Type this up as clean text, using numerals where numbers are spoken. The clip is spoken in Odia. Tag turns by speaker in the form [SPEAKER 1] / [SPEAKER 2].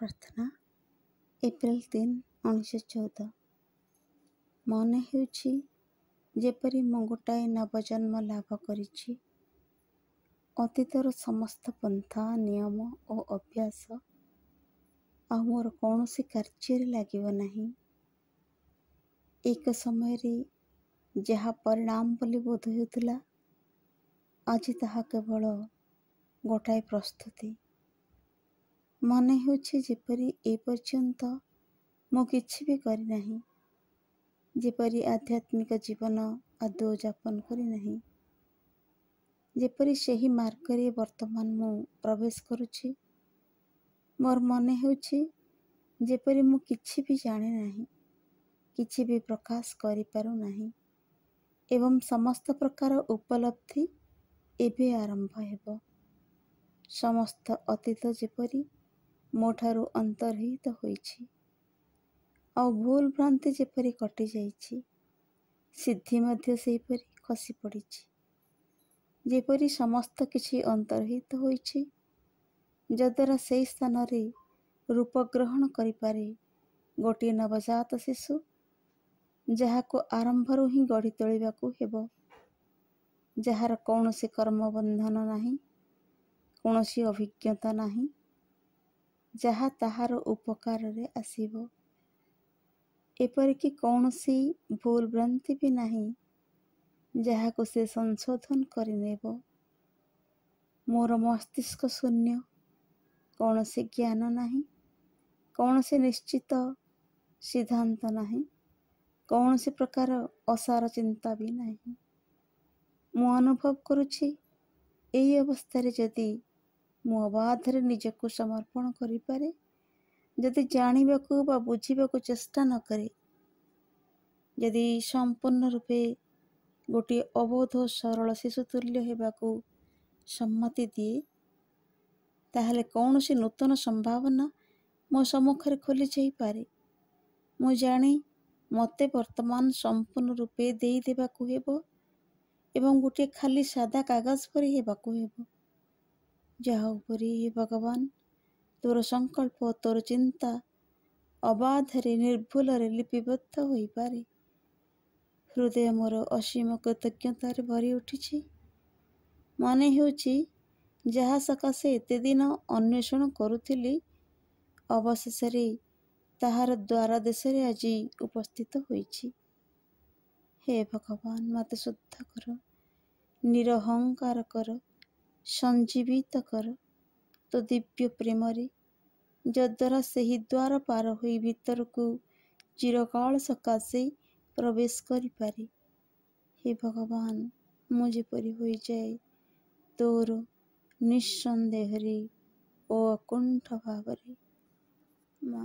[SPEAKER 1] ପ୍ରାର୍ଥନା ଏପ୍ରିଲ 3, 1914। ମନେ ହେଉଛି ଯେପରି ମୁଁ ଗୋଟାଏ ନବଜନ୍ମ ଲାଭ କରିଛି। ଅତୀତର ସମସ୍ତ ପନ୍ଥା ନିୟମ ଓ ଅଭ୍ୟାସ ଆଉ ମୋର କୌଣସି କାର୍ଯ୍ୟରେ ଲାଗିବ ନାହିଁ। ଏକ ସମୟରେ ଯାହା ପରିଣାମ ବୋଲି ବୋଧ ହେଉଥିଲା, ଆଜି ତାହା କେବଳ ଗୋଟାଏ ପ୍ରସ୍ତୁତି। ମନେ ହେଉଛି ଯେପରି ଏପର୍ଯ୍ୟନ୍ତ ମୁଁ କିଛି ବି କରିନାହିଁ, ଯେପରି ଆଧ୍ୟାତ୍ମିକ ଜୀବନ ଆଦୌ ଯାପନ କରିନାହିଁ, ଯେପରି ସେହି ମାର୍ଗରେ ବର୍ତ୍ତମାନ ମୁଁ ପ୍ରବେଶ କରୁଛି। ମୋର ମନେ ହେଉଛି ଯେପରି ମୁଁ କିଛି ବି ଜାଣେ ନାହିଁ, କିଛି ବି ପ୍ରକାଶ କରିପାରୁନାହିଁ ଏବଂ ସମସ୍ତ ପ୍ରକାର ଉପଲବ୍ଧି ଏବେ ଆରମ୍ଭ ହେବ। ସମସ୍ତ ଅତୀତ ଯେପରି ମୋ ଠାରୁ ଅନ୍ତର୍ହିତ ହୋଇଛି ଆଉ ଭୁଲ ଭ୍ରାନ୍ତି ଯେପରି କଟିଯାଇଛି, ସିଦ୍ଧି ମଧ୍ୟ ସେହିପରି ଖସି ପଡ଼ିଛି। ଯେପରି ସମସ୍ତ କିଛି ଅନ୍ତର୍ହିତ ହୋଇଛି, ଯଦ୍ୱାରା ସେହି ସ୍ଥାନରେ ରୂପ ଗ୍ରହଣ କରିପାରେ ଗୋଟିଏ ନବଜାତ ଶିଶୁ, ଯାହାକୁ ଆରମ୍ଭରୁ ହିଁ ଗଢ଼ି ତୋଳିବାକୁ ହେବ, ଯାହାର କୌଣସି କର୍ମବନ୍ଧନ ନାହିଁ, କୌଣସି ଅଭିଜ୍ଞତା ନାହିଁ, ଯାହା ତାହାର ଉପକାରରେ ଆସିବ। ଏପରିକି କୌଣସି ଭୁଲ ଭ୍ରାନ୍ତି ବି ନାହିଁ, ଯାହାକୁ ସେ ସଂଶୋଧନ କରିନେବ। ମୋର ମସ୍ତିଷ୍କ ଶୂନ୍ୟ, କୌଣସି ଜ୍ଞାନ ନାହିଁ, କୌଣସି ନିଶ୍ଚିତ ସିଦ୍ଧାନ୍ତ ନାହିଁ, କୌଣସି ପ୍ରକାର ଅସାର ଚିନ୍ତା ବି ନାହିଁ। ମୁଁ ଅନୁଭବ କରୁଛି, ଏହି ଅବସ୍ଥାରେ ଯଦି ମୁଁ ଅବାଧରେ ନିଜକୁ ସମର୍ପଣ କରିପାରେ, ଯଦି ଜାଣିବାକୁ ବା ବୁଝିବାକୁ ଚେଷ୍ଟା ନ କରେ, ଯଦି ସମ୍ପୂର୍ଣ୍ଣ ରୂପେ ଗୋଟିଏ ଅବୋଧ ସରଳ ଶିଶୁ ତୁଲ୍ୟ ହେବାକୁ ସମ୍ମତି ଦିଏ, ତାହେଲେ କୌଣସି ନୂତନ ସମ୍ଭାବନା ମୋ ସମ୍ମୁଖରେ ଖୋଲି ଯାଇପାରେ। ମୁଁ ଜାଣେ ମୋତେ ବର୍ତ୍ତମାନ ସମ୍ପୂର୍ଣ୍ଣ ରୂପେ ଦେଇଦେବାକୁ ହେବ ଏବଂ ଗୋଟିଏ ଖାଲି ସାଦା କାଗଜ ପରି ହେବାକୁ ହେବ, ଯାହା ଉପରେ ହେ ଭଗବାନ ତୋର ସଂକଳ୍ପ, ତୋର ଚିନ୍ତା ଅବାଧରେ ନିର୍ଭୁଲରେ ଲିପିବଦ୍ଧ ହୋଇପାରେ। ହୃଦୟ ମୋର ଅସୀମ କୃତଜ୍ଞତାରେ ଭରି ଉଠିଛି। ମନେ ହେଉଛି ଯାହା ସକାଶେ ଏତେ ଦିନ ଅନ୍ୱେଷଣ କରୁଥିଲି, ଅବଶେଷରେ ତାହାର ଦ୍ୱାର ଦେଶରେ ଆଜି ଉପସ୍ଥିତ ହୋଇଛି। ହେ ଭଗବାନ, ମୋତେ ଶୁଦ୍ଧ କର, ନିରହଙ୍କାର କର, ସଞ୍ଜୀବିତ କର ତୋ ଦିବ୍ୟ ପ୍ରେମରେ, ଯଦ୍ୱାରା ସେହି ଦ୍ୱାର ପାର ହୋଇ ଭିତରକୁ ଚିରକାଳ ସକାଶେ ପ୍ରବେଶ କରିପାରେ। ହେ ଭଗବାନ, ମୁଁ ଯେପରି ହୋଇଯାଏ ତୋର ନିଃସନ୍ଦେହରେ ଓ ଅକୁଣ୍ଠ ଭାବରେ। ମା।